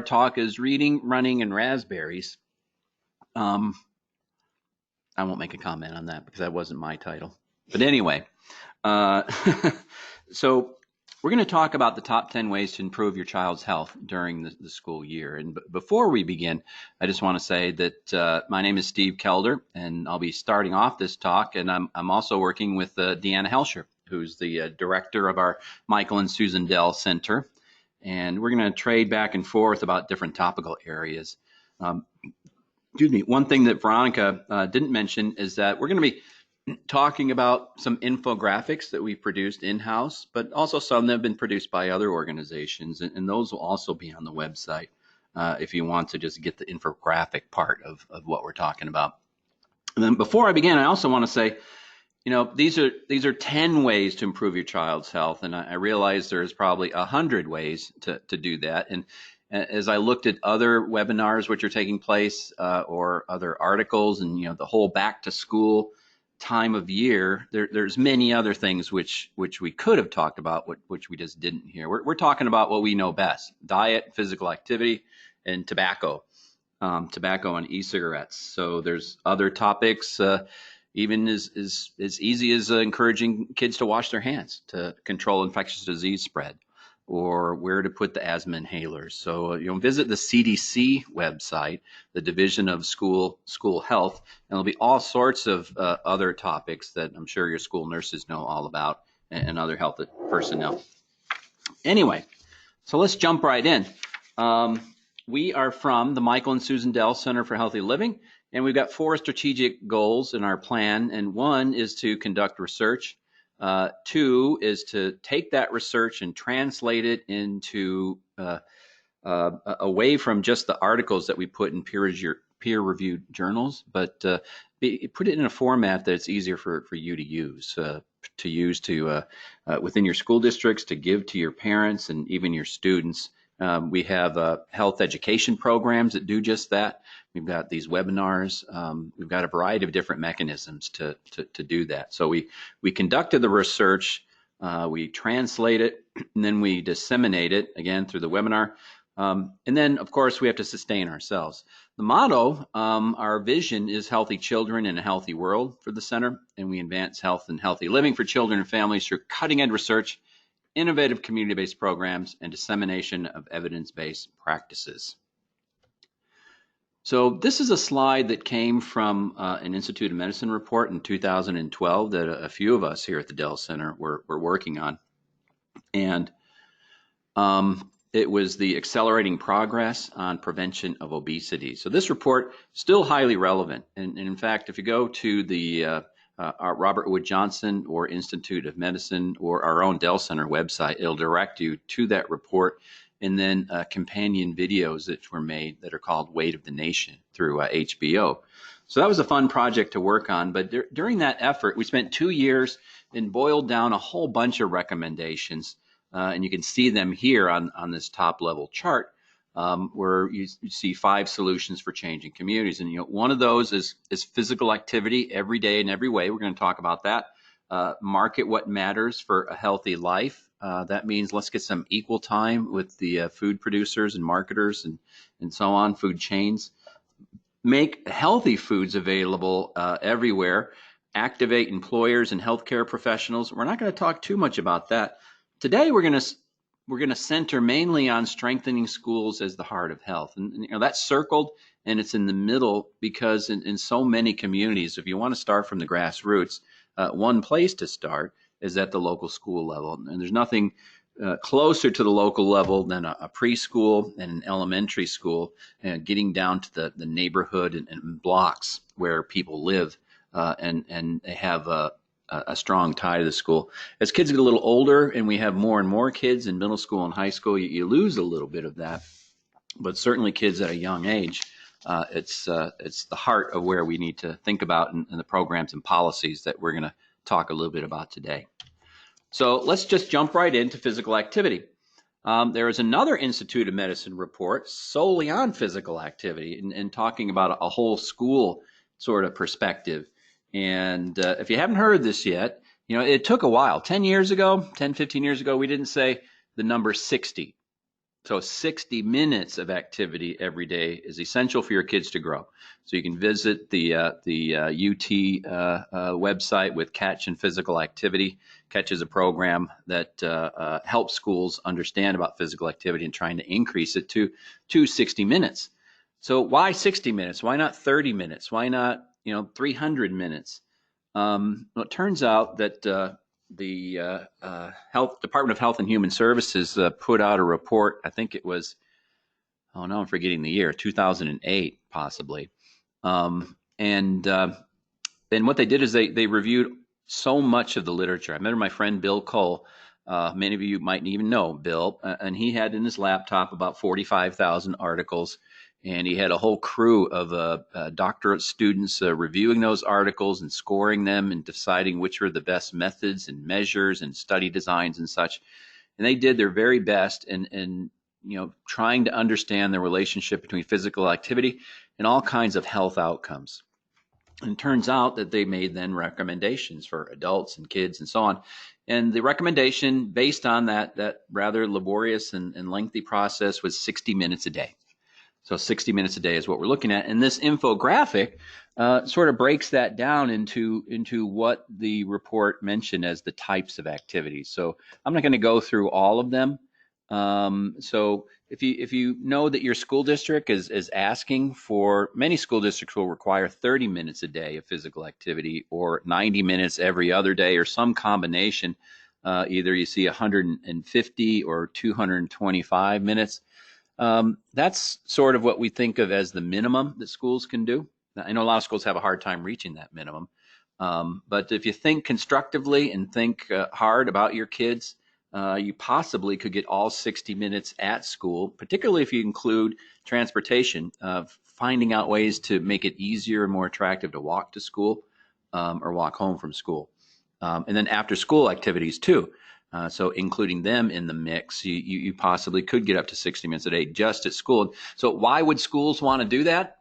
Talk is reading, running, and raspberries. I won't make a comment on that because that wasn't my title. But anyway, uh, so we're going to talk about the top 10 ways to improve your child's health during the school year. And before we begin, I just want to say that my name is Steve Kelder, and I'll be starting off this talk. And I'm also working with Deanna Helsher, who's the director of our Michael and Susan Dell Center. And we're going to trade back and forth about different topical areas. Excuse me. One thing that Veronica didn't mention is that we're going to be talking about some infographics that we've produced in-house, but also some that have been produced by other organizations, and those will also be on the website if you want to just get the infographic part of what we're talking about. And then before I begin, I also want to say, you know, these are 10 ways to improve your child's health, and I realize there's probably 100 ways to do that. And as I looked at other webinars which are taking place or other articles, and the whole back to school time of year, there's many other things which we could have talked about, which we just didn't here. We're talking about what we know best: diet, physical activity, and tobacco and e-cigarettes. So there's other topics. Even as easy as encouraging kids to wash their hands to control infectious disease spread, or where to put the asthma inhalers. So visit the CDC website, the Division of School Health, and there'll be all sorts of other topics that I'm sure your school nurses know all about, and other health personnel. Anyway, so let's jump right in. We are from the Michael and Susan Dell Center for Healthy Living, and we've got 4 strategic goals in our plan. And 1 is to conduct research. 2 is to take that research and translate it into away from just the articles that we put in peer-reviewed journals, but put it in a format that's easier for you to use within your school districts, to give to your parents and even your students. We have health education programs that do just that. We've got these webinars. We've got a variety of different mechanisms to do that. So we conducted the research, we translate it, and then we disseminate it, again, through the webinar. And then, of course, we have to sustain ourselves. The motto, our vision, is healthy children in a healthy world for the center, and we advance health and healthy living for children and families through cutting-edge research, innovative community-based programs, and dissemination of evidence-based practices. So this is a slide that came from an Institute of Medicine report in 2012 that a few of us here at the Dell Center were working on. And it was the Accelerating Progress on Prevention of Obesity. So this report still highly relevant. And in fact, if you go to the our Robert Wood Johnson or Institute of Medicine or our own Dell Center website, it'll direct you to that report, and then companion videos that were made that are called Weight of the Nation through HBO. So that was a fun project to work on, but during that effort, we spent 2 years and boiled down a whole bunch of recommendations, and you can see them here on this top level chart, where you see 5 solutions for changing communities. And one of those is physical activity every day in every way. We're going to talk about that. Market what matters for a healthy life. That means let's get some equal time with the food producers and marketers and so on, food chains. Make healthy foods available everywhere. Activate employers and healthcare professionals. We're not going to talk too much about that. Today we're going to center mainly on strengthening schools as the heart of health. And that's circled and it's in the middle because in so many communities, if you want to start from the grassroots, one place to start is at the local school level. And there's nothing closer to the local level than a preschool and an elementary school, and getting down to the neighborhood and blocks where people live, and they have a strong tie to the school. As kids get a little older and we have more and more kids in middle school and high school, you lose a little bit of that. But certainly kids at a young age, it's the heart of where we need to think about in the programs and policies that we're going to talk a little bit about today. So let's just jump right into physical activity. There is another Institute of Medicine report solely on physical activity and talking about a whole school sort of perspective. And if you haven't heard this yet, it took a while. 10, 15 years ago, we didn't say the number 60. So 60 minutes of activity every day is essential for your kids to grow. So you can visit the UT website with Catch and Physical Activity. Catch is a program that helps schools understand about physical activity and trying to increase it to 60 minutes. So why 60 minutes? Why not 30 minutes? Why not 300 minutes? Well, it turns out that the Health Department of Health and Human Services put out a report. I think it was, oh no, I'm forgetting the year, 2008 possibly. And what they did is they reviewed so much of the literature. I remember my friend Bill Cole. Many of you might even know Bill, and he had in his laptop about 45,000 articles, and he had a whole crew of doctorate students reviewing those articles and scoring them and deciding which were the best methods and measures and study designs and such. And they did their very best in trying to understand the relationship between physical activity and all kinds of health outcomes. And it turns out that they made then recommendations for adults and kids and so on. And the recommendation based on that rather laborious and lengthy process was 60 minutes a day. So 60 minutes a day is what we're looking at. And this infographic sort of breaks that down into what the report mentioned as the types of activities. So I'm not going to go through all of them. So if you know that your school district is asking for, many school districts will require 30 minutes a day of physical activity or 90 minutes every other day or some combination. Either you see 150 or 225 minutes. That's sort of what we think of as the minimum that schools can do. I know a lot of schools have a hard time reaching that minimum. But if you think constructively and think hard about your kids, you possibly could get all 60 minutes at school, particularly if you include transportation, finding out ways to make it easier and more attractive to walk to school or walk home from school. And then after school activities too. So including them in the mix, you possibly could get up to 60 minutes a day just at school. So why would schools want to do that?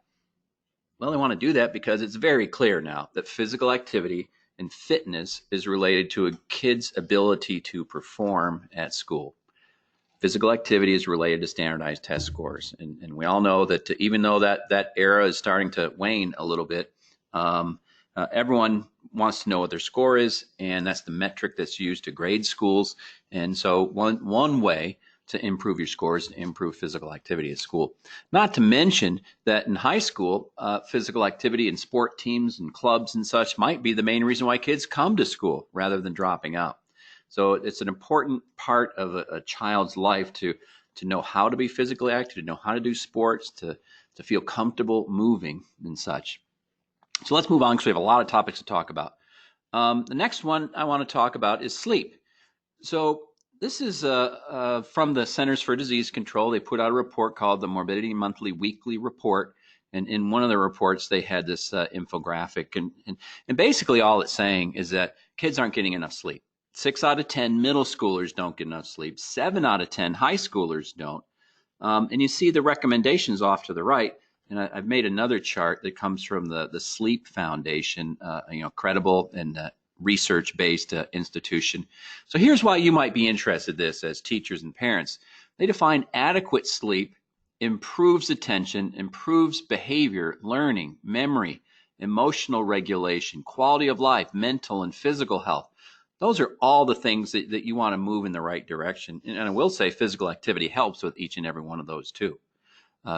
Well, they want to do that because it's very clear now that physical activity and fitness is related to a kid's ability to perform at school. Physical activity is related to standardized test scores. And we all know that even though that era is starting to wane a little bit, everyone wants to know what their score is, and that's the metric that's used to grade schools. And so one way to improve your scores and improve physical activity at school. Not to mention that in high school, physical activity and sport teams and clubs and such might be the main reason why kids come to school rather than dropping out. So it's an important part of a child's life to know how to be physically active, to know how to do sports, to feel comfortable moving and such. So let's move on because we have a lot of topics to talk about. The next one I want to talk about is sleep. So this is from the Centers for Disease Control. They put out a report called the Morbidity Monthly Weekly Report. And in one of the reports, they had this infographic. And basically all it's saying is that kids aren't getting enough sleep. 6 out of 10 middle schoolers don't get enough sleep. 7 out of 10 high schoolers don't. And you see the recommendations off to the right. And I've made another chart that comes from the Sleep Foundation, credible and research-based institution. So here's why you might be interested in this as teachers and parents. They define adequate sleep improves attention, improves behavior, learning, memory, emotional regulation, quality of life, mental and physical health. Those are all the things that you want to move in the right direction. And I will say physical activity helps with each and every one of those too.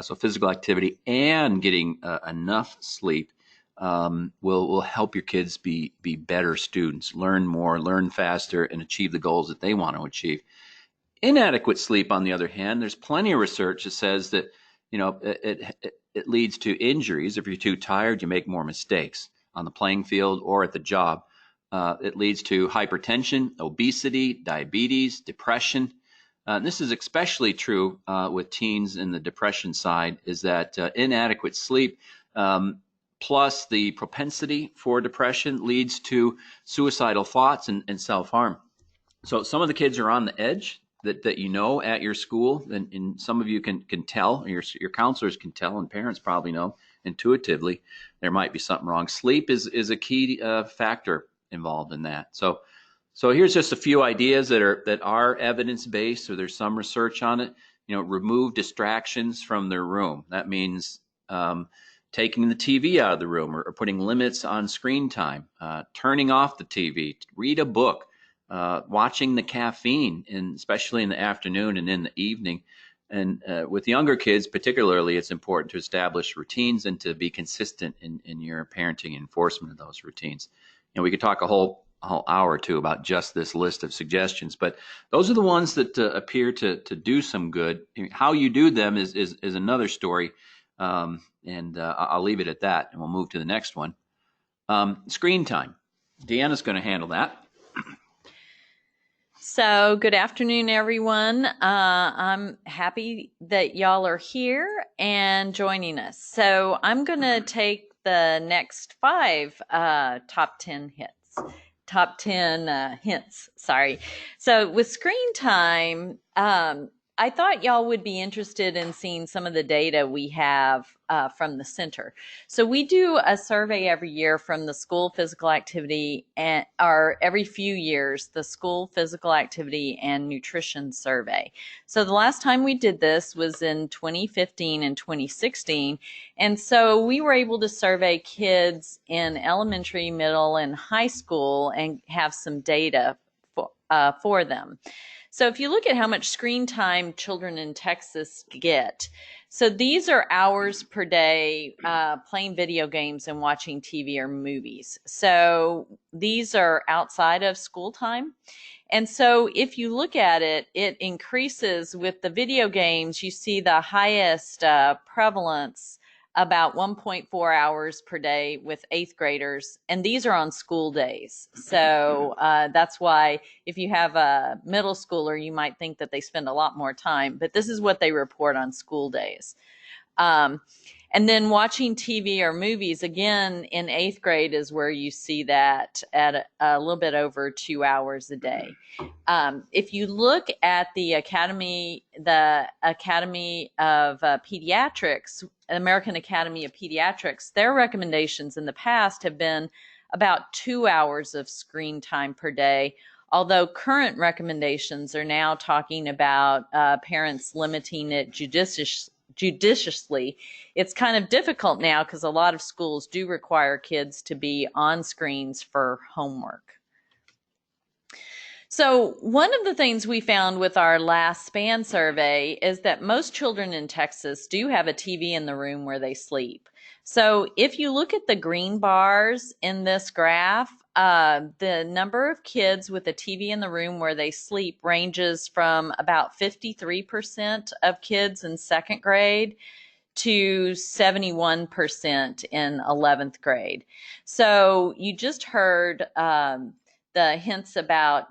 So physical activity and getting enough sleep will help your kids be better students, learn more, learn faster, and achieve the goals that they want to achieve. Inadequate sleep, on the other hand, there's plenty of research that says that it leads to injuries. If you're too tired, you make more mistakes on the playing field or at the job. It leads to hypertension, obesity, diabetes, depression. This is especially true with teens in the depression side, is that inadequate sleep plus the propensity for depression leads to suicidal thoughts and self-harm. So some of the kids are on the edge that at your school, and some of you can tell, your counselors can tell, and parents probably know intuitively there might be something wrong. Sleep is a key factor involved in that. So here's just a few ideas that are evidence-based, or there's some research on it. remove distractions from their room. That means taking the TV out of the room, or putting limits on screen time, turning off the TV, read a book, watching the caffeine, especially in the afternoon and in the evening. And with younger kids, particularly, it's important to establish routines and to be consistent in your parenting enforcement of those routines. We could talk a whole hour or two about just this list of suggestions, but those are the ones that appear to do some good. How you do them is another story, and I'll leave it at that, and we'll move to the next one. Screen time. Deanna's going to handle that. So good afternoon, everyone. I'm happy that y'all are here and joining us. So I'm going to take the next 5 top 10 hints. Sorry. So with screen time, I thought y'all would be interested in seeing some of the data we have from the center. So we do a survey every year from the school physical activity, or every few years, the school physical activity and nutrition survey. So the last time we did this was in 2015 and 2016. And so we were able to survey kids in elementary, middle, and high school and have some data for them. So if you look at how much screen time children in Texas get, so these are hours per day playing video games and watching TV or movies. So these are outside of school time. And so if you look at it, it increases with the video games. You see the highest prevalence, about 1.4 hours per day with 8th graders, and these are on school days. So that's why if you have a middle schooler, you might think that they spend a lot more time, but this is what they report on school days. And then watching TV or movies, again, in 8th grade is where you see that at a little bit over 2 hours a day. If you look at the Academy of Pediatrics, American Academy of Pediatrics, their recommendations in the past have been about 2 hours of screen time per day, although current recommendations are now talking about parents limiting it judiciously. It's kind of difficult now because a lot of schools do require kids to be on screens for homework. So one of the things we found with our last SPAN survey is that most children in Texas do have a TV in the room where they sleep. So if you look at the green bars in this graph, the number of kids with a TV in the room where they sleep ranges from about 53% of kids in 2nd grade to 71% in 11th grade. So you just heard the hints about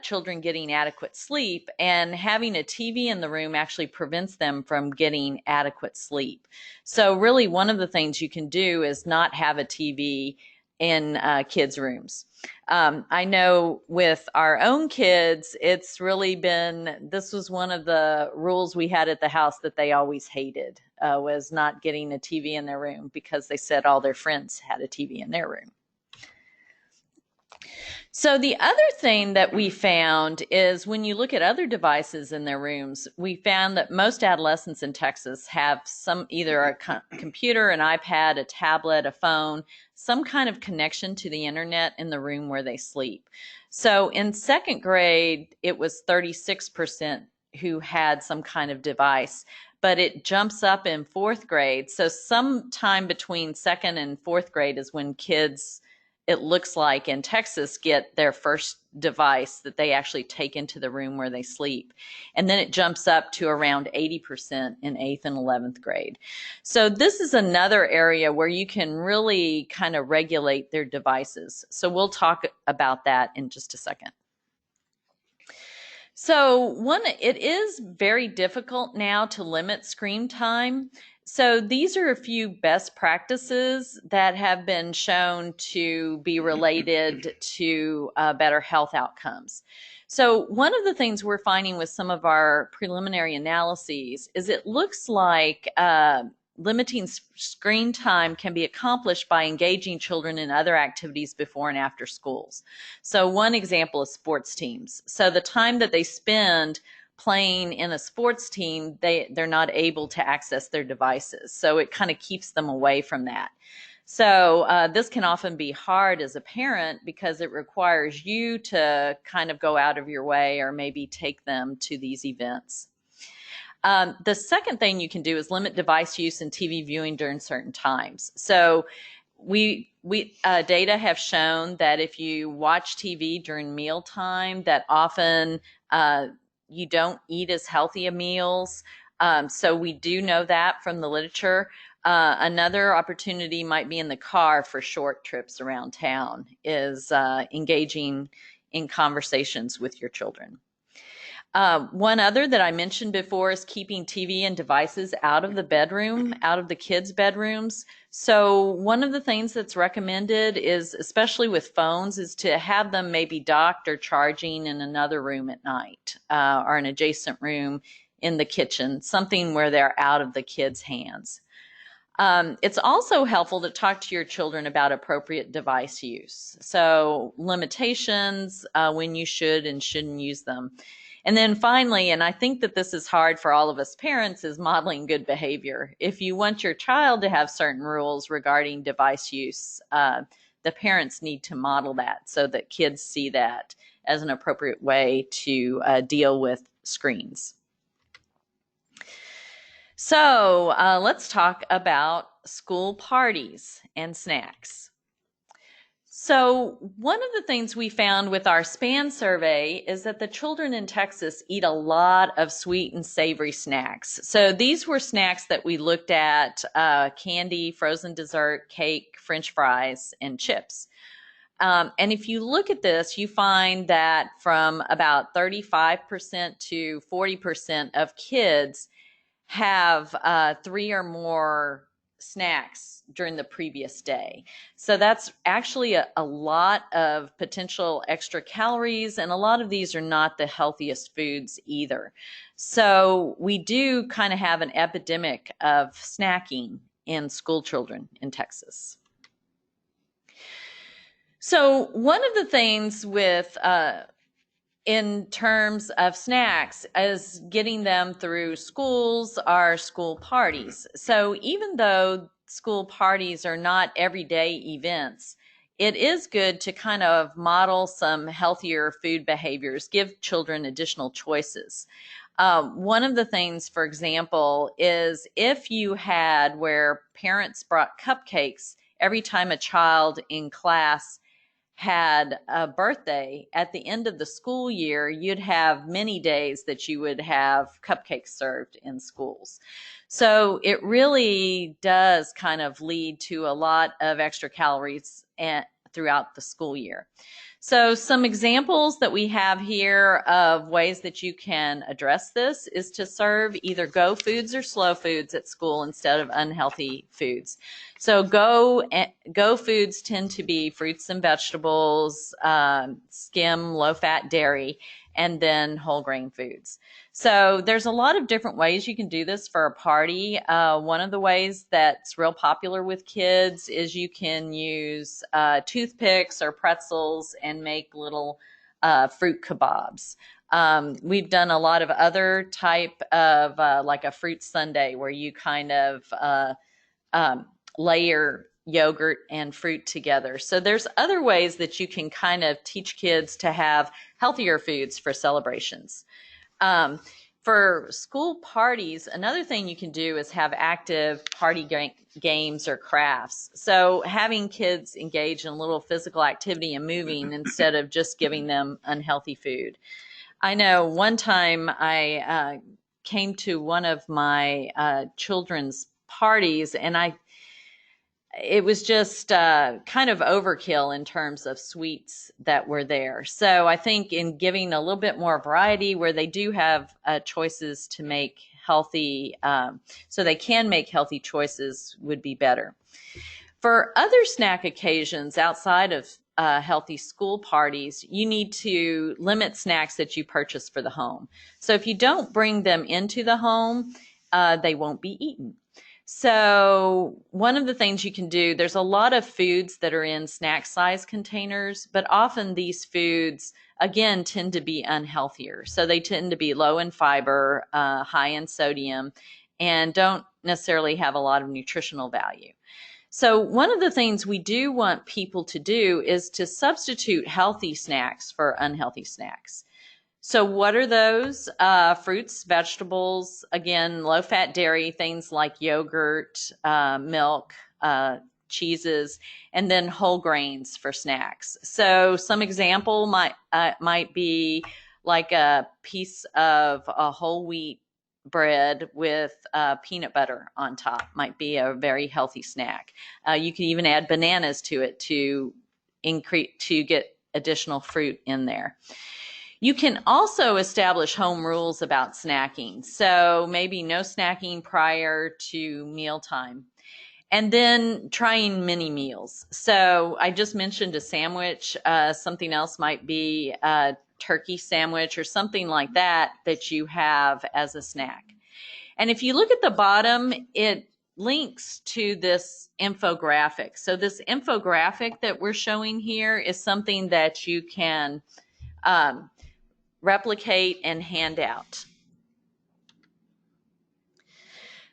children getting adequate sleep, and having a TV in the room actually prevents them from getting adequate sleep. So really one of the things you can do is not have a TV in kids' rooms. I know with our own kids, it's really been, this was one of the rules we had at the house that they always hated, was not getting a TV in their room because they said all their friends had a TV in their room. So the other thing that we found is when you look at other devices in their rooms, we found that most adolescents in Texas have either a computer, an iPad, a tablet, a phone, some kind of connection to the internet in the room where they sleep. So in 2nd grade, it was 36% who had some kind of device, but it jumps up in 4th grade. So sometime between 2nd and 4th grade is when kids, it looks like in Texas, get their first device that they actually take into the room where they sleep. And then it jumps up to around 80% in 8th and 11th grade. So this is another area where you can really kind of regulate their devices. So we'll talk about that in just a second. So it is very difficult now to limit screen time. So these are a few best practices that have been shown to be related to better health outcomes. So one of the things we're finding with some of our preliminary analyses is it looks like limiting screen time can be accomplished by engaging children in other activities before and after schools. So one example is sports teams. So the time that they spend playing in a sports team, they're not able to access their devices. So it kind of keeps them away from that. So this can often be hard as a parent because it requires you to kind of go out of your way or maybe take them to these events. The second thing you can do is limit device use and TV viewing during certain times. So we data have shown that if you watch TV during mealtime, that often you don't eat as healthy a meals. So we do know that from the literature. Another opportunity might be in the car for short trips around town, is engaging in conversations with your children. One other that I mentioned before is keeping TV and devices out of the bedroom, out of the kids' bedrooms. So one of the things that's recommended is, especially with phones, is to have them maybe docked or charging in another room at night, or an adjacent room in the kitchen, something where they're out of the kids' hands. It's also helpful to talk to your children about appropriate device use. So limitations, when you should and shouldn't use them. And then finally, and I think that this is hard for all of us parents, is modeling good behavior. If you want your child to have certain rules regarding device use, the parents need to model that so that kids see that as an appropriate way to deal with screens. So let's talk about school parties and snacks. So one of the things we found with our SPAN survey is that the children in Texas eat a lot of sweet and savory snacks. So these were snacks that we looked at: candy, frozen dessert, cake, French fries, and chips. And if you look at this, you find that from about 35% to 40% of kids have 3 or more snacks during the previous day. So that's actually a lot of potential extra calories, and a lot of these are not the healthiest foods either. So we do kind of have an epidemic of snacking in school children in Texas. So one of the things with in terms of snacks is getting them through schools are school parties. So even though school parties are not everyday events, it is good to kind of model some healthier food behaviors, give children additional choices. One of the things, for example, is if you had where parents brought cupcakes every time a child in class had a birthday at the end of the school year, you'd have many days that you would have cupcakes served in schools. So it really does kind of lead to a lot of extra calories throughout the school year. So some examples that we have here of ways that you can address this is to serve either go foods or slow foods at school instead of unhealthy foods. So go foods tend to be fruits and vegetables, skim, low-fat dairy, and then whole grain foods. So there's a lot of different ways you can do this for a party. One of the ways that's real popular with kids is you can use toothpicks or pretzels and make little fruit kebabs. We've done a lot of other type of like a fruit sundae where you kind of layer yogurt and fruit together. So there's other ways that you can kind of teach kids to have healthier foods for celebrations. For school parties, another thing you can do is have active party games or crafts. So having kids engage in a little physical activity and moving instead of just giving them unhealthy food. I know one time I came to one of my children's parties, and it was just kind of overkill in terms of sweets that were there. So I think in giving a little bit more variety where they do have choices to make healthy, so they can make healthy choices would be better. For other snack occasions outside of healthy school parties, you need to limit snacks that you purchase for the home. So if you don't bring them into the home, they won't be eaten. So one of the things you can do, there's a lot of foods that are in snack size containers, but often these foods, again, tend to be unhealthier. So they tend to be low in fiber, high in sodium, and don't necessarily have a lot of nutritional value. So one of the things we do want people to do is to substitute healthy snacks for unhealthy snacks. So what are those? Fruits, vegetables, again, low-fat dairy, things like yogurt, milk, cheeses, and then whole grains for snacks. So some example might be like a piece of a whole wheat bread with peanut butter on top. Might be a very healthy snack. You can even add bananas to it to get additional fruit in there. You can also establish home rules about snacking. So maybe no snacking prior to mealtime. And then trying mini meals. So I just mentioned a sandwich. Something else might be a turkey sandwich or something like that that you have as a snack. And if you look at the bottom, it links to this infographic. So this infographic that we're showing here is something that you can replicate and hand out.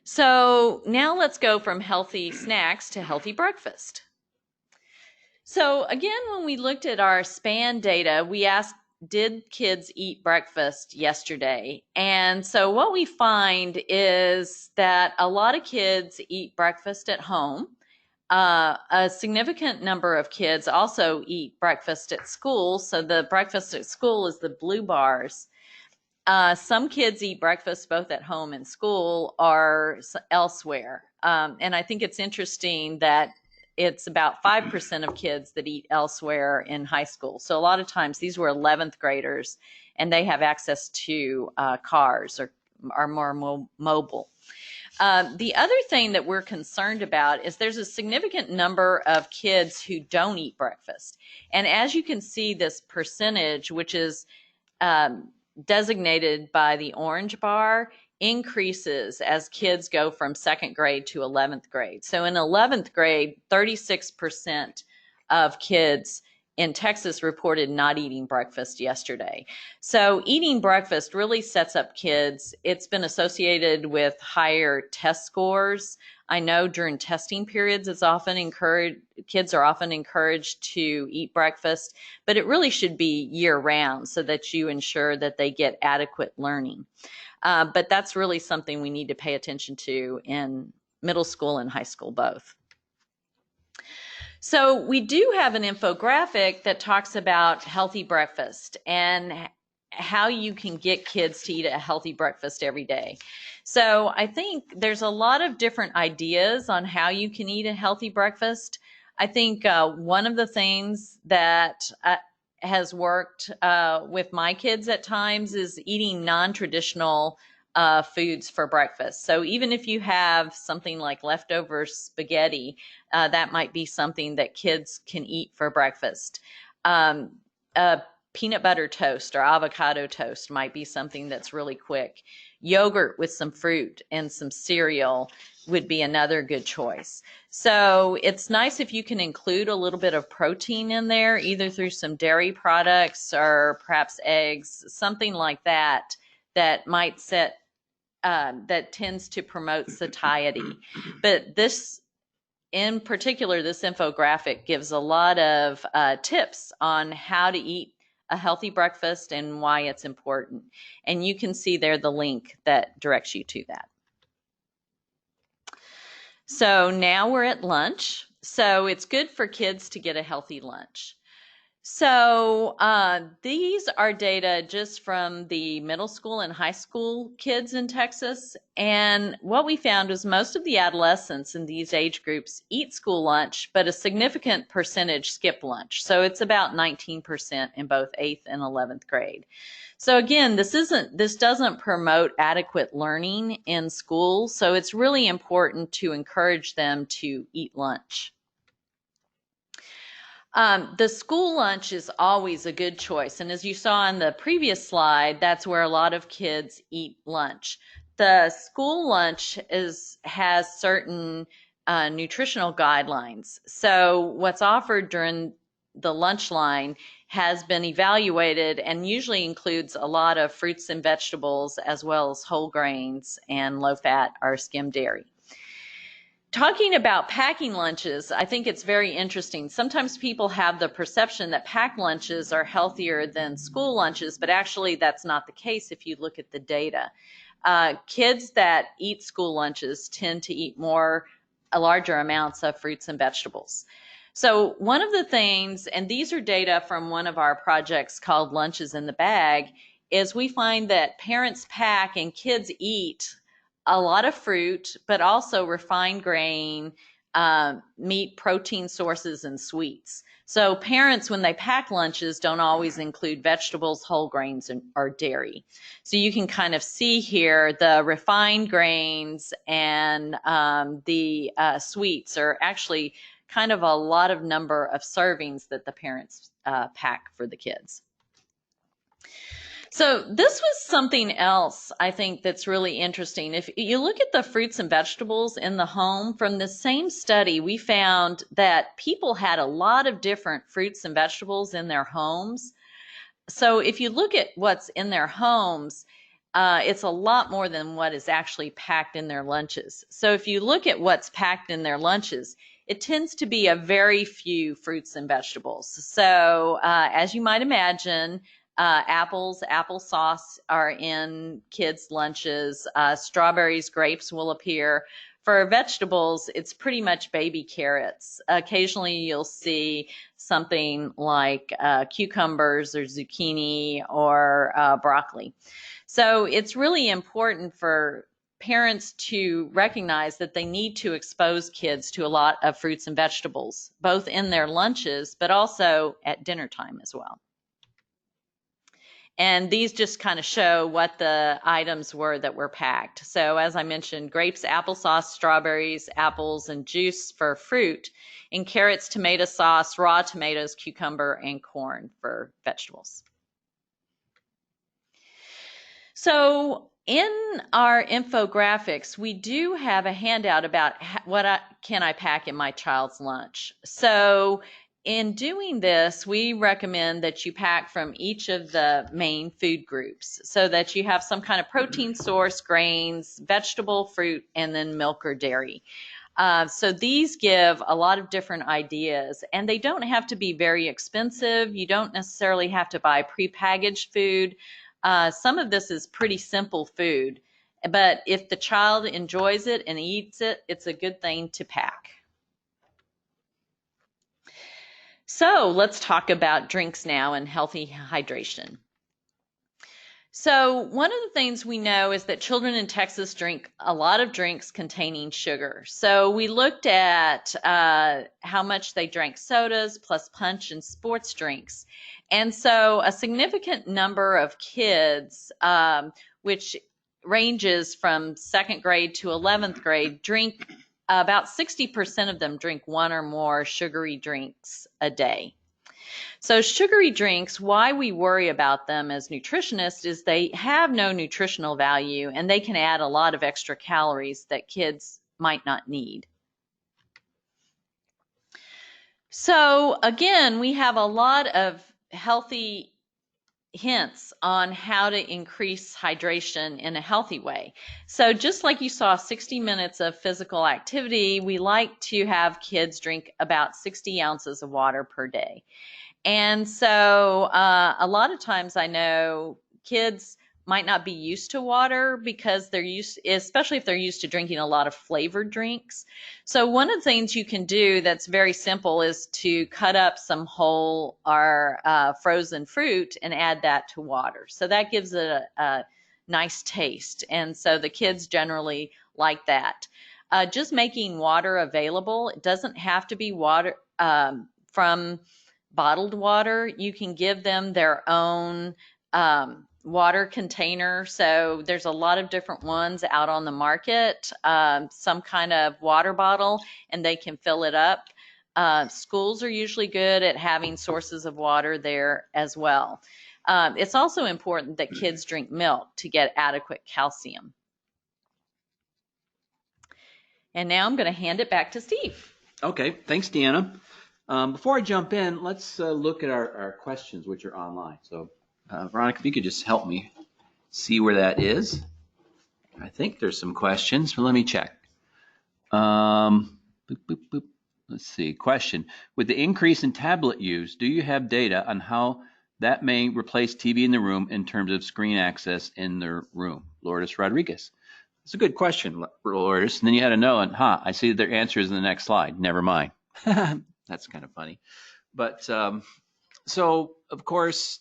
So now let's go from healthy snacks to healthy breakfast. So again, when we looked at our SPAN data, we asked, did kids eat breakfast yesterday? And so what we find is that a lot of kids eat breakfast at home. A significant number of kids also eat breakfast at school. So the breakfast at school is the blue bars. Some kids eat breakfast both at home and school or elsewhere. And I think it's interesting that it's about 5% of kids that eat elsewhere in high school. So a lot of times these were 11th graders and they have access to cars or are more mobile. The other thing that we're concerned about is there's a significant number of kids who don't eat breakfast. And as you can see, this percentage, which is designated by the orange bar, increases as kids go from second grade to 11th grade. So in 11th grade, 36% of kids in Texas reported not eating breakfast yesterday. So eating breakfast really sets up kids. It's been associated with higher test scores. I know during testing periods, kids are often encouraged to eat breakfast, but it really should be year round so that you ensure that they get adequate learning. But that's really something we need to pay attention to in middle school and high school both. So we do have an infographic that talks about healthy breakfast and how you can get kids to eat a healthy breakfast every day. So I think there's a lot of different ideas on how you can eat a healthy breakfast. I think one of the things that has worked with my kids at times is eating non-traditional foods for breakfast. So even if you have something like leftover spaghetti, that might be something that kids can eat for breakfast. Peanut butter toast or avocado toast might be something that's really quick. Yogurt with some fruit and some cereal would be another good choice. So it's nice if you can include a little bit of protein in there, either through some dairy products or perhaps eggs, something like that, that might that tends to promote satiety. But this, in particular, this infographic gives a lot of tips on how to eat a healthy breakfast and why it's important. And you can see there the link that directs you to that. So now we're at lunch. So it's good for kids to get a healthy lunch. So these are data just from the middle school and high school kids in Texas. And what we found was most of the adolescents in these age groups eat school lunch, but a significant percentage skip lunch. So it's about 19% in both 8th and 11th grade. So again, this doesn't promote adequate learning in school. So it's really important to encourage them to eat lunch. The school lunch is always a good choice. And as you saw on the previous slide, that's where a lot of kids eat lunch. the school lunch has certain nutritional guidelines. So what's offered during the lunch line has been evaluated and usually includes a lot of fruits and vegetables as well as whole grains and low fat or skim dairy. Talking about packing lunches, I think it's very interesting. Sometimes people have the perception that packed lunches are healthier than school lunches, but actually that's not the case if you look at the data. Kids that eat school lunches tend to eat larger amounts of fruits and vegetables. So one of the things, and these are data from one of our projects called Lunches in the Bag, is we find that parents pack and kids eat a lot of fruit, but also refined grain, meat, protein sources, and sweets. So parents, when they pack lunches, don't always include vegetables, whole grains, or dairy. So you can kind of see here the refined grains and the sweets are actually kind of a lot of number of servings that the parents pack for the kids. So this was something else I think that's really interesting. If you look at the fruits and vegetables in the home, from the same study, we found that people had a lot of different fruits and vegetables in their homes. So if you look at what's in their homes, it's a lot more than what is actually packed in their lunches. So if you look at what's packed in their lunches, it tends to be a very few fruits and vegetables. So as you might imagine, apples, applesauce are in kids' lunches. Strawberries, grapes will appear. For vegetables, it's pretty much baby carrots. Occasionally, you'll see something like cucumbers or zucchini or broccoli. So it's really important for parents to recognize that they need to expose kids to a lot of fruits and vegetables, both in their lunches, but also at dinner time as well. And these just kind of show what the items were that were packed. So as I mentioned, grapes, applesauce, strawberries, apples, and juice for fruit, and carrots, tomato sauce, raw tomatoes, cucumber, and corn for vegetables. So in our infographics, we do have a handout about what can I pack in my child's lunch. So in doing this, we recommend that you pack from each of the main food groups so that you have some kind of protein source, grains, vegetable, fruit, and then milk or dairy. So these give a lot of different ideas, and they don't have to be very expensive. You don't necessarily have to buy prepackaged food. Some of this is pretty simple food, but if the child enjoys it and eats it, it's a good thing to pack. So let's talk about drinks now and healthy hydration. So one of the things we know is that children in Texas drink a lot of drinks containing sugar. So we looked at how much they drank sodas plus punch and sports drinks. And so a significant number of kids, which ranges from second grade to 11th grade, drink about 60% of them drink one or more sugary drinks a day. So sugary drinks, why we worry about them as nutritionists is they have no nutritional value and they can add a lot of extra calories that kids might not need. So again, we have a lot of healthy hints on how to increase hydration in a healthy way. So just like you saw 60 minutes of physical activity, we like to have kids drink about 60 ounces of water per day. And so a lot of times I know kids might not be used to water because they're used, especially if they're used to drinking a lot of flavored drinks. So one of the things you can do that's very simple is to cut up some whole or frozen fruit and add that to water. So that gives it a nice taste. And so the kids generally like that. Just making water available. It doesn't have to be water from bottled water. You can give them their own water container. So there's a lot of different ones out on the market, some kind of water bottle, and they can fill it up. Schools are usually good at having sources of water there as well. It's also important that kids drink milk to get adequate calcium. And now I'm going to hand it back to Steve. Okay, thanks, Deanna. Before I jump in, let's look at our questions, which are online. So, Veronica, if you could just help me see where that is. I think there's some questions, but let me check. Boop, boop, boop. Let's see. Question. With the increase in tablet use, do you have data on how that may replace TV in the room in terms of screen access in the room? Lourdes Rodriguez. It's a good question, Lourdes. And then you had to know, and I see their answer is in the next slide. Never mind. That's kind of funny. But so, of course,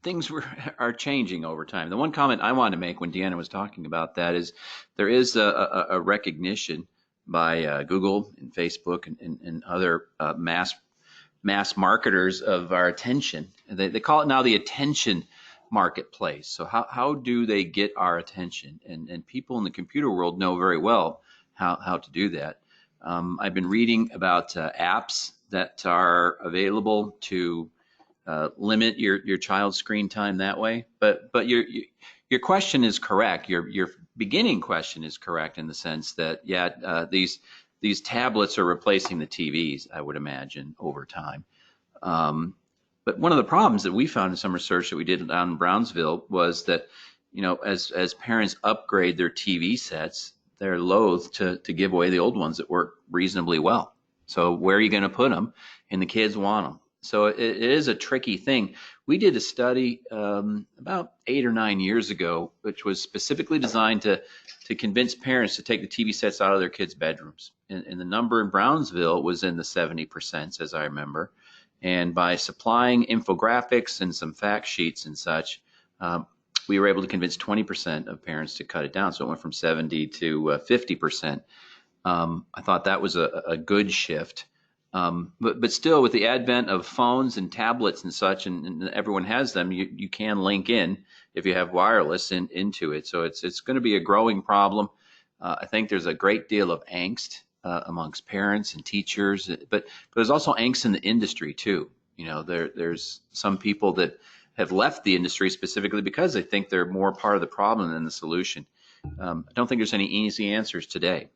things are changing over time. The one comment I wanted to make when Deanna was talking about that is there is a recognition by Google and Facebook and other mass marketers of our attention. They call it now the attention marketplace. So how do they get our attention? And people in the computer world know very well how to do that. I've been reading about apps that are available to limit your child's screen time that way. But your question is correct. Your beginning question is correct in the sense that these tablets are replacing the TVs, I would imagine, over time. But one of the problems that we found in some research that we did down in Brownsville was that, as parents upgrade their TV sets, they're loath to give away the old ones that work reasonably well. So where are you going to put them? And the kids want them. So it is a tricky thing. We did a study about 8 or 9 years ago, which was specifically designed to convince parents to take the TV sets out of their kids' bedrooms. And the number in Brownsville was in the 70%, as I remember. And by supplying infographics and some fact sheets and such, we were able to convince 20% of parents to cut it down. So it went from 70 to 50%. I thought that was a good shift. But still, with the advent of phones and tablets and such, and everyone has them, you can link in if you have wireless into it. So it's going to be a growing problem. I think there's a great deal of angst amongst parents and teachers, but there's also angst in the industry too. There's some people that have left the industry specifically because they think they're more part of the problem than the solution. I don't think there's any easy answers today.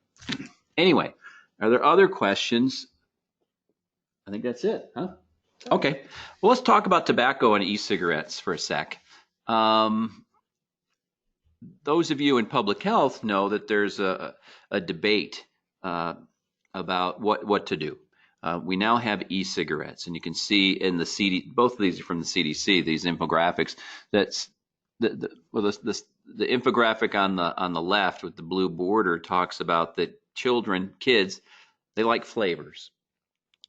Anyway, are there other questions? I think that's it, huh? Okay. Well, let's talk about tobacco and e-cigarettes for a sec. Those of you in public health know that there's a debate about what to do. We now have e-cigarettes, and you can see in the both of these are from the CDC, these infographics. That's the infographic on the left with the blue border talks about that kids, they like flavors.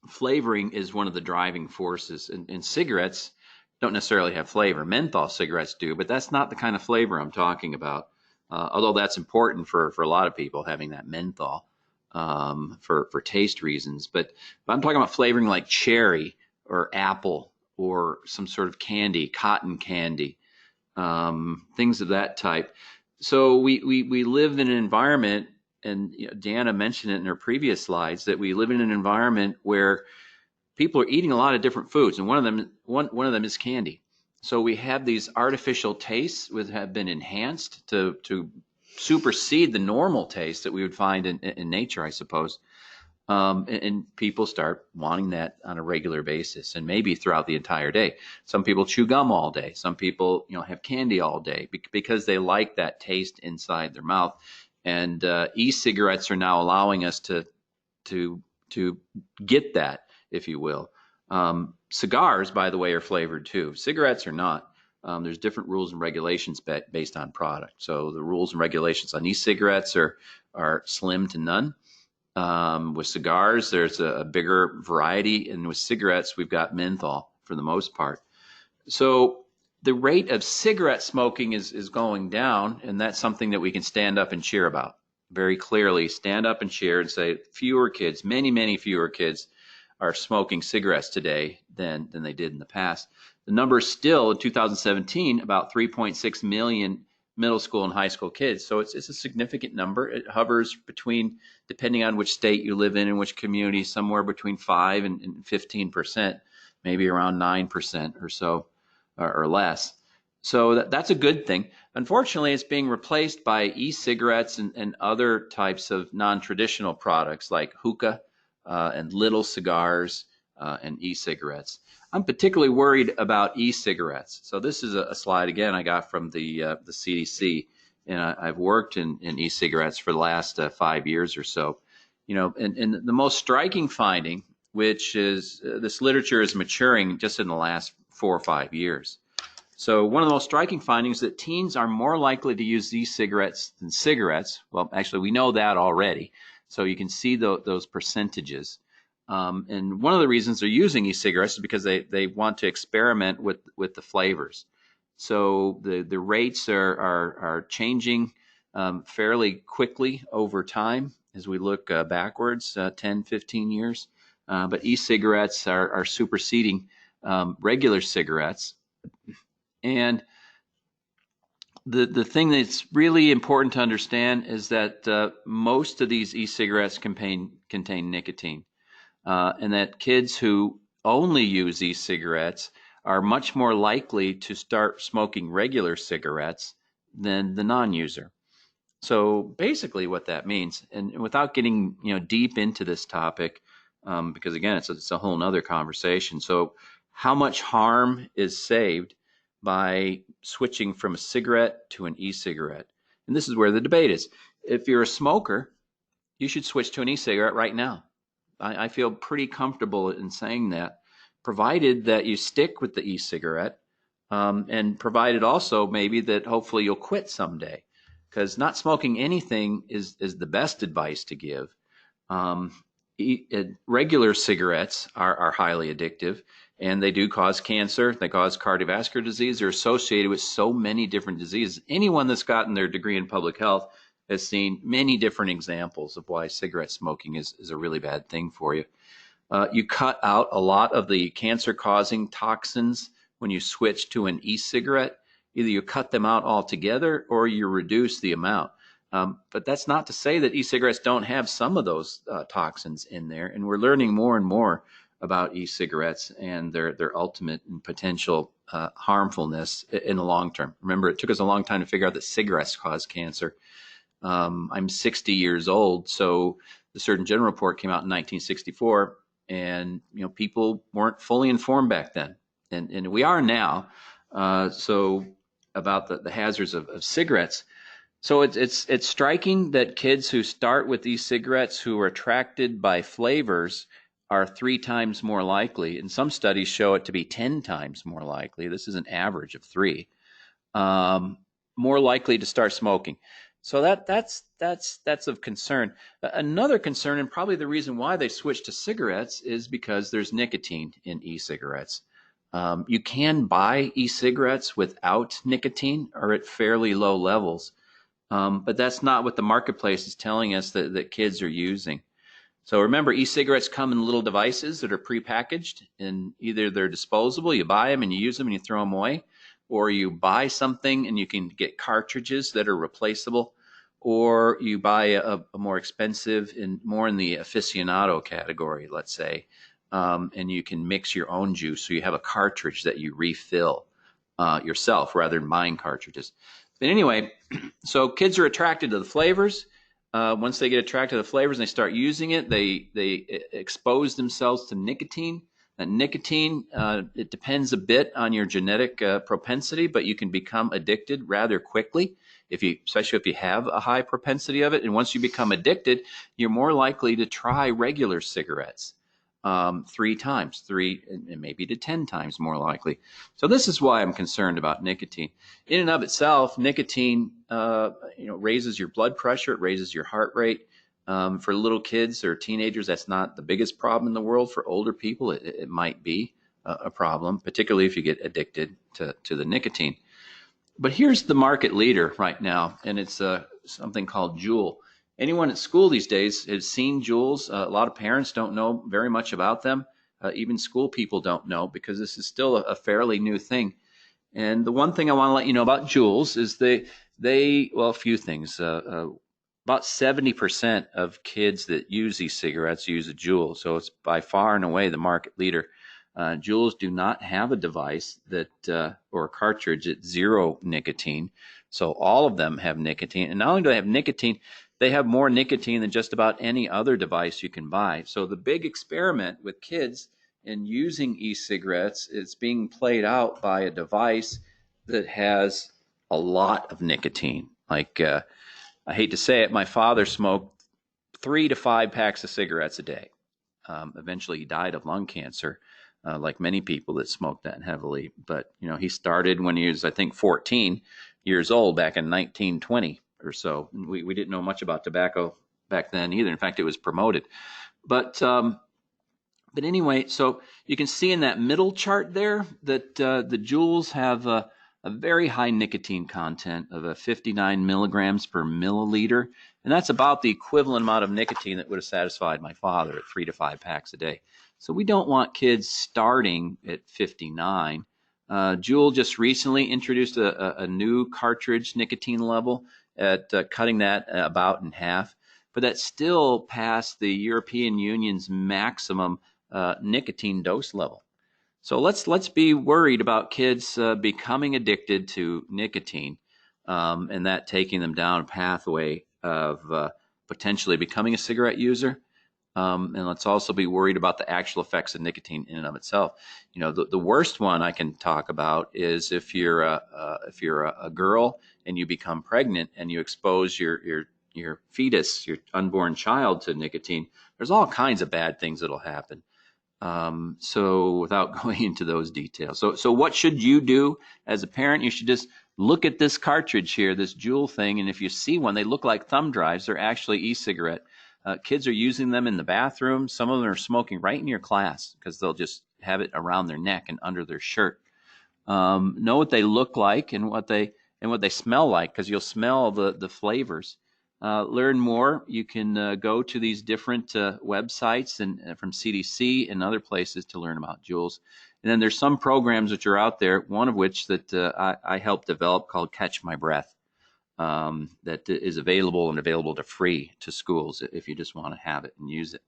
Flavoring is one of the driving forces, and cigarettes don't necessarily have flavor. Menthol cigarettes do, but that's not the kind of flavor I'm talking about. Although that's important for a lot of people, having that menthol for taste reasons. But I'm talking about flavoring like cherry or apple or some sort of candy, cotton candy, things of that type. So we live in an environment, and Deanna mentioned it in her previous slides, that we live in an environment where people are eating a lot of different foods, and one of them is candy. So we have these artificial tastes that have been enhanced to supersede the normal taste that we would find in nature, I suppose. And people start wanting that on a regular basis, and maybe throughout the entire day. Some people chew gum all day. Some people, have candy all day because they like that taste inside their mouth. And e-cigarettes are now allowing us to get that, if you will. Cigars, by the way, are flavored too. Cigarettes are not. There's different rules and regulations based on product. So the rules and regulations on e-cigarettes are slim to none. With cigars, there's a bigger variety, and with cigarettes, we've got menthol for the most part. So the rate of cigarette smoking is going down, and that's something that we can stand up and cheer about. Very clearly, stand up and cheer and say fewer kids, many fewer kids are smoking cigarettes today than they did in the past. The number is still, in 2017, about 3.6 million middle school and high school kids. So it's a significant number. It hovers between, depending on which state you live in and which community, somewhere between 5 and 15%, maybe around 9% or so, or less. So that's a good thing. Unfortunately, it's being replaced by e-cigarettes and other types of non-traditional products like hookah and little cigars and e-cigarettes. I'm particularly worried about e-cigarettes. So this is a slide again I got from the CDC, and I've worked in e-cigarettes for the last 5 years or so. And the most striking finding, which is this literature is maturing just in the last 4 or 5 years. So one of the most striking findings is that teens are more likely to use e-cigarettes than cigarettes. Well, actually, we know that already. So you can see those percentages. And one of the reasons they're using e-cigarettes is because they want to experiment with the flavors. So the rates are changing fairly quickly over time as we look backwards 10, 15 years. But e-cigarettes are superseding regular cigarettes. And the thing that's really important to understand is that most of these e-cigarettes contain nicotine, and that kids who only use e-cigarettes are much more likely to start smoking regular cigarettes than the non-user. So basically, what that means, and without getting deep into this topic, because again, it's a whole nother conversation. So, how much harm is saved by switching from a cigarette to an e-cigarette? And this is where the debate is. If you're a smoker, you should switch to an e-cigarette right now. I feel pretty comfortable in saying that, provided that you stick with the e-cigarette, and provided also maybe that hopefully you'll quit someday, because not smoking anything is the best advice to give. Um, Regular cigarettes are highly addictive, and they do cause cancer. They cause cardiovascular disease. They're associated with so many different diseases. Anyone that's gotten their degree in public health has seen many different examples of why cigarette smoking is a really bad thing for you. You cut out a lot of the cancer-causing toxins when you switch to an e-cigarette. Either you cut them out altogether or you reduce the amount. But that's not to say that e-cigarettes don't have some of those toxins in there. And we're learning more and more about e-cigarettes and their ultimate and potential harmfulness in the long term. Remember, it took us a long time to figure out that cigarettes cause cancer. I'm 60 years old, so the Surgeon General report came out in 1964, and people weren't fully informed back then, and we are now. So about the hazards of cigarettes. So it's striking that kids who start with these cigarettes who are attracted by flavors are 3 times more likely, and some studies show it to be 10 times more likely. This is an average of 3. More likely to start smoking. So that's of concern. Another concern, and probably the reason why they switched to cigarettes, is because there's nicotine in e-cigarettes. You can buy e-cigarettes without nicotine or at fairly low levels, but that's not what the marketplace is telling us that kids are using. So remember, e-cigarettes come in little devices that are prepackaged, and either they're disposable, you buy them and you use them and you throw them away, or you buy something and you can get cartridges that are replaceable, or you buy a more expensive and more in the aficionado category, let's say, and you can mix your own juice, so you have a cartridge that you refill yourself rather than buying cartridges. But anyway, so kids are attracted to the flavors. Once they get attracted to the flavors and they start using it, they expose themselves to nicotine. And nicotine, it depends a bit on your genetic propensity, but you can become addicted rather quickly, especially if you have a high propensity of it. And once you become addicted, you're more likely to try regular cigarettes 3 times, 3 and maybe to 10 times more likely. So this is why I'm concerned about nicotine. In and of itself, nicotine raises your blood pressure, it raises your heart rate. For little kids or teenagers, that's not the biggest problem in the world. For older people, it might be a problem, particularly if you get addicted to the nicotine. But here's the market leader right now, and it's something called Juul. Anyone at school these days has seen Juuls. A lot of parents don't know very much about them. Even school people don't know, because this is still a fairly new thing. And the one thing I want to let you know about Juuls is a few things. About 70% of kids that use e-cigarettes use a Juul, so it's by far and away the market leader. Juuls do not have a device that or a cartridge at zero nicotine. So all of them have nicotine. And not only do they have nicotine, they have more nicotine than just about any other device you can buy. So the big experiment with kids in using e-cigarettes is being played out by a device that has a lot of nicotine. Like, I hate to say it, my father smoked 3 to 5 packs of cigarettes a day. Eventually, he died of lung cancer, like many people that smoked that heavily. But he started when he was, I think, 14 years old back in 1920 or so. We didn't know much about tobacco back then either. In fact, it was promoted. But anyway, so you can see in that middle chart there that the Juuls have a very high nicotine content of 59 milligrams per milliliter. And that's about the equivalent amount of nicotine that would have satisfied my father at 3 to 5 packs a day. So we don't want kids starting at 59. Juul just recently introduced a new cartridge nicotine level at cutting that about in half. But that's still past the European Union's maximum nicotine dose level. So let's be worried about kids becoming addicted to nicotine and that taking them down a pathway of potentially becoming a cigarette user. And let's also be worried about the actual effects of nicotine in and of itself. The worst one I can talk about is if you're a girl and you become pregnant and you expose your fetus, your unborn child, to nicotine. There's all kinds of bad things that'll happen. So without going into those details. So what should you do as a parent? You should just look at this cartridge here, this Juul thing, and if you see one, they look like thumb drives. They're actually e-cigarette. Kids are using them in the bathroom. Some of them are smoking right in your class because they'll just have it around their neck and under their shirt. Know what they look like and what they smell like, because you'll smell the flavors. Learn more. You can go to these different websites and from CDC and other places to learn about Juuls. And then there's some programs which are out there, one of which that I helped develop called Catch My Breath, that is available to free to schools if you just want to have it and use it.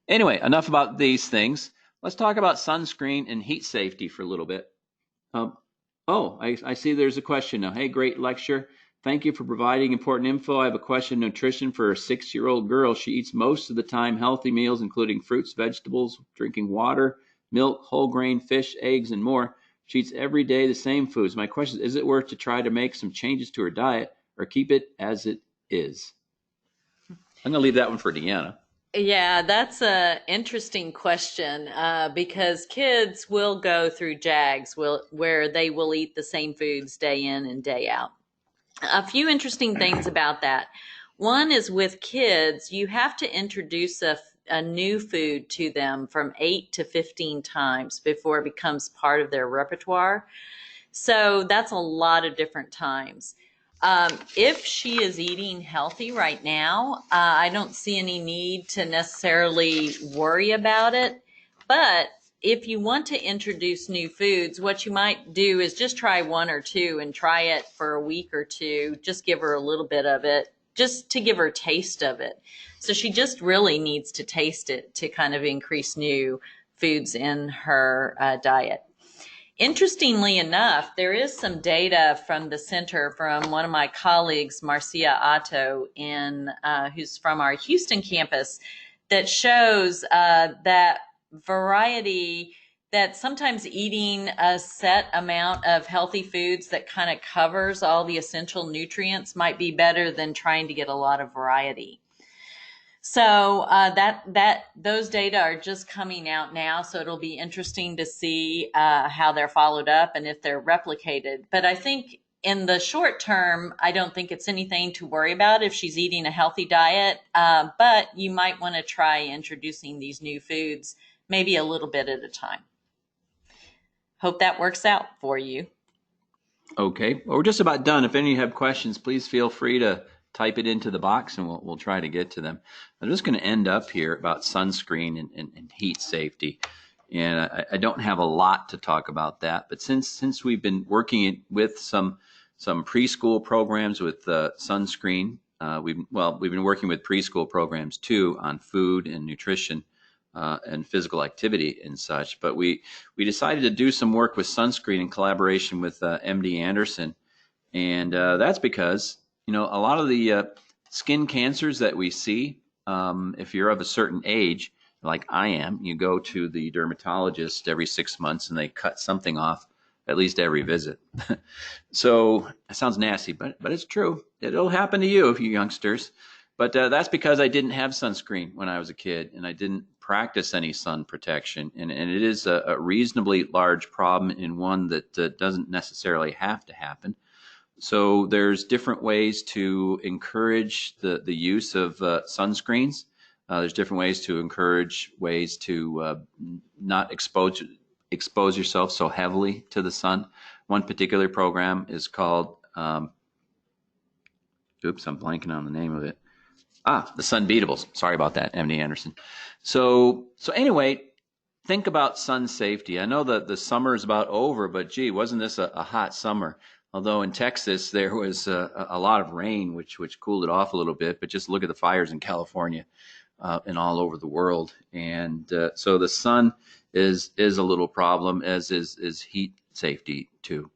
Anyway, enough about these things. Let's talk about sunscreen and heat safety for a little bit. I see there's a question now. Hey, great lecture. Thank you for providing important info. I have a question on nutrition for a 6-year-old girl. She eats most of the time healthy meals, including fruits, vegetables, drinking water, milk, whole grain, fish, eggs, and more. She eats every day the same foods. My question is it worth to try to make some changes to her diet or keep it as it is? I'm going to leave that one for Deanna. Yeah, that's a interesting question because kids will go through where they will eat the same foods day in and day out. A few interesting things about that. One is with kids, you have to introduce a new food to them from 8 to 15 times before it becomes part of their repertoire. So that's a lot of different times. If she is eating healthy right now, I don't see any need to necessarily worry about it. But if you want to introduce new foods, what you might do is just try one or two and try it for a week or two. Just give her a little bit of it, just to give her a taste of it. So she just really needs to taste it to kind of increase new foods in her diet. Interestingly enough, there is some data from the center from one of my colleagues, Marcia Otto, who's from our Houston campus, that shows that variety, that sometimes eating a set amount of healthy foods that kind of covers all the essential nutrients might be better than trying to get a lot of variety. So those data are just coming out now, so it'll be interesting to see how they're followed up and if they're replicated. But I think in the short term, I don't think it's anything to worry about if she's eating a healthy diet, but you might want to try introducing these new foods maybe a little bit at a time. Hope that works out for you. Okay, well, we're just about done. If any of you have questions, please feel free to type it into the box and we'll try to get to them. I'm just going to end up here about sunscreen and heat safety. And I don't have a lot to talk about that, but since we've been working with some preschool programs with sunscreen, we've been working with preschool programs too on food and nutrition. and physical activity and such. But we decided to do some work with sunscreen in collaboration with MD Anderson, and that's because a lot of the skin cancers that we see, if you're of a certain age, like I am, you go to the dermatologist every 6 months and they cut something off at least every visit. So it sounds nasty, but it's true. It'll happen to you, if you youngsters. But that's because I didn't have sunscreen when I was a kid, and I didn't practice any sun protection. And it is a reasonably large problem, and one that doesn't necessarily have to happen. So there's different ways to encourage the use of sunscreens. There's different ways to encourage ways to not expose yourself so heavily to the sun. One particular program is called, oops, I'm blanking on the name of it. The Sun Beatables. Sorry about that, MD Anderson. So anyway, think about sun safety. I know that the summer is about over, but gee, wasn't this a hot summer? Although in Texas there was a lot of rain, which cooled it off a little bit. But just look at the fires in California and all over the world. And so the sun is a little problem, as is heat safety too.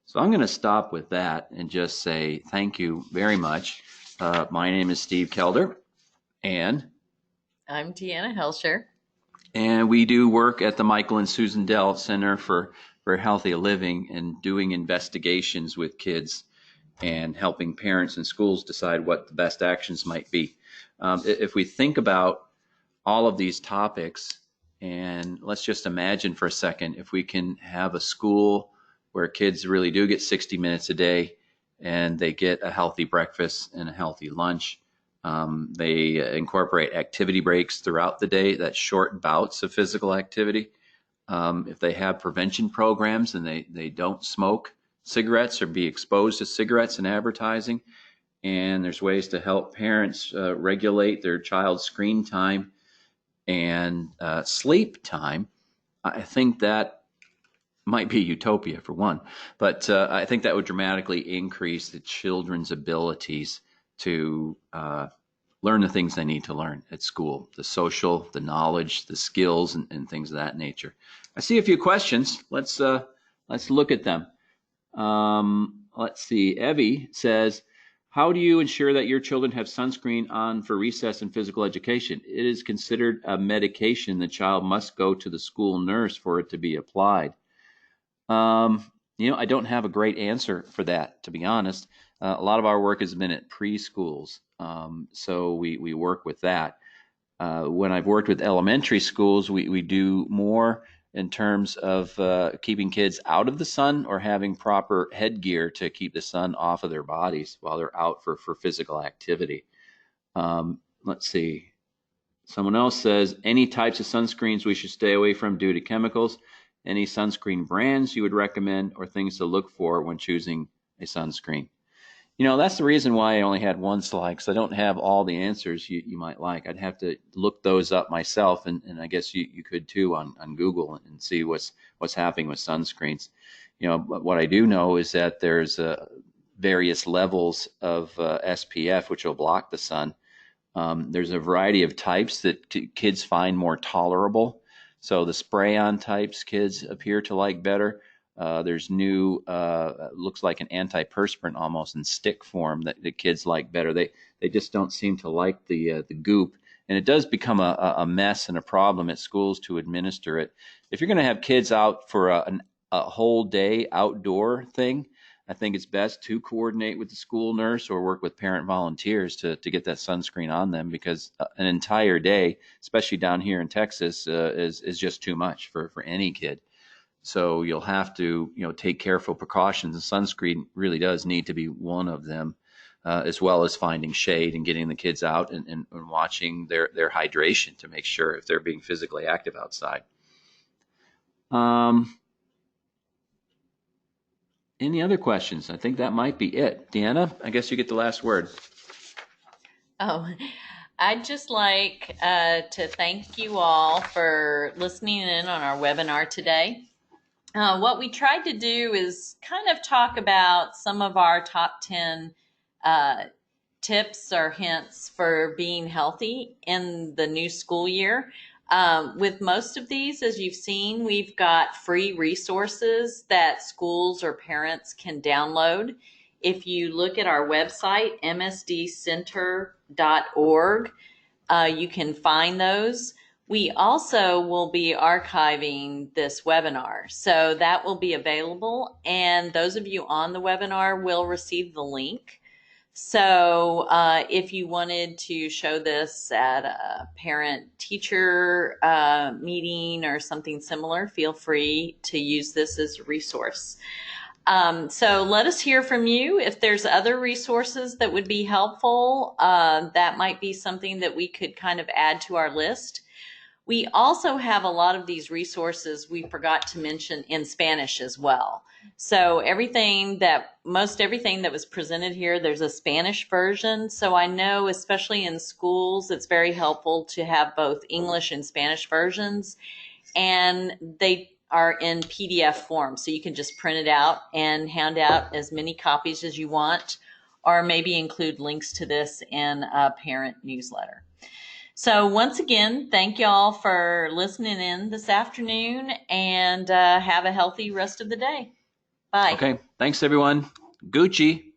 So I'm going to stop with that and just say thank you very much. My name is Steve Kelder, and I'm Deanna Helsher. And we do work at the Michael and Susan Dell Center for Healthy Living, and doing investigations with kids and helping parents and schools decide what the best actions might be. If we think about all of these topics, and let's just imagine for a second, if we can have a school where kids really do get 60 minutes a day and they get a healthy breakfast and a healthy lunch. They incorporate activity breaks throughout the day, that's short bouts of physical activity. If they have prevention programs and they don't smoke cigarettes or be exposed to cigarettes in advertising, and there's ways to help parents regulate their child's screen time and sleep time, I think that might be utopia for one, but I think that would dramatically increase the children's abilities to learn the things they need to learn at school, the social, the knowledge, the skills, and things of that nature. I see a few questions. Let's look at them. Let's see. Evie says, how do you ensure that your children have sunscreen on for recess and physical education? It is considered a medication. The child must go to the school nurse for it to be applied. I don't have a great answer for that, to be honest. A lot of our work has been at preschools, so we work with that. When I've worked with elementary schools, we do more in terms of keeping kids out of the sun or having proper headgear to keep the sun off of their bodies while they're out for physical activity. Let's see. Someone else says, any types of sunscreens we should stay away from due to chemicals? Any sunscreen brands you would recommend, or things to look for when choosing a sunscreen? That's the reason why I only had one slide, because I don't have all the answers you might like. I'd have to look those up myself, and I guess you could too on Google, and see what's happening with sunscreens. But what I do know is that there's various levels of SPF, which will block the sun. There's a variety of types that kids find more tolerable. So the spray-on types kids appear to like better. There's new, looks like an antiperspirant almost in stick form that the kids like better. They just don't seem to like the goop. And it does become a mess and a problem at schools to administer it. If you're going to have kids out for a whole day outdoor thing, I think it's best to coordinate with the school nurse or work with parent volunteers to get that sunscreen on them, because an entire day, especially down here in Texas, is just too much for any kid. So you'll have to take careful precautions, and sunscreen really does need to be one of them, as well as finding shade and getting the kids out and watching their hydration to make sure if they're being physically active outside. Any other questions? I think that might be it. Deanna, I guess you get the last word. Oh, I'd just like to thank you all for listening in on our webinar today. What we tried to do is kind of talk about some of our top 10 tips or hints for being healthy in the new school year. With most of these, as you've seen, we've got free resources that schools or parents can download. If you look at our website, msdcenter.org, you can find those. We also will be archiving this webinar, so that will be available, and those of you on the webinar will receive the link. So if you wanted to show this at a parent-teacher meeting or something similar, feel free to use this as a resource. So let us hear from you. If there's other resources that would be helpful, that might be something that we could kind of add to our list. We also have a lot of these resources we forgot to mention in Spanish as well. So most everything that was presented here, there's a Spanish version. So I know, especially in schools, it's very helpful to have both English and Spanish versions. And they are in PDF form. So you can just print it out and hand out as many copies as you want, or maybe include links to this in a parent newsletter. So once again, thank y'all for listening in this afternoon, and have a healthy rest of the day. Bye. Okay. Thanks, everyone. Gucci.